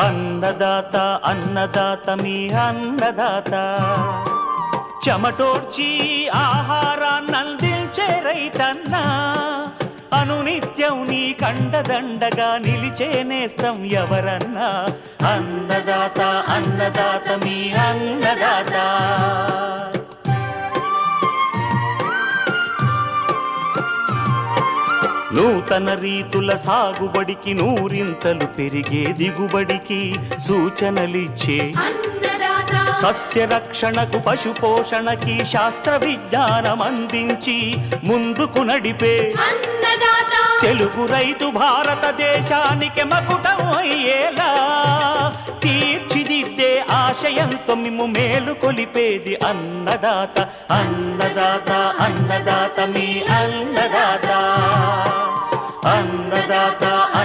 అన్నదాత అన్నదాత మీ అన్నదాత చెమటోడ్చి ఆహారాన్నందించే రైతన్నా అనునిత్యం నీ కండదండగా నిలిచే నేస్తం ఎవరన్నా అన్నదాత అన్నదాత మీ అన్నదాత నూతన రీతుల సాగుబడికి నూరింతలు పెరిగే దిగుబడికి సూచనలిచ్చే సస్య రక్షణకు పశు పోషణకి శాస్త్ర విజ్ఞానం అందించి ముందుకు నడిపే తెలుగు రైతు భారతదేశానికి మకుటం అయ్యేలా తీర్చిదిద్దే ఆశయంతో మిమ్ము మేలు కొలిపేది అన్నదాత అన్నదాత అన్నదాత మీ అన్నదాత అన్నదాత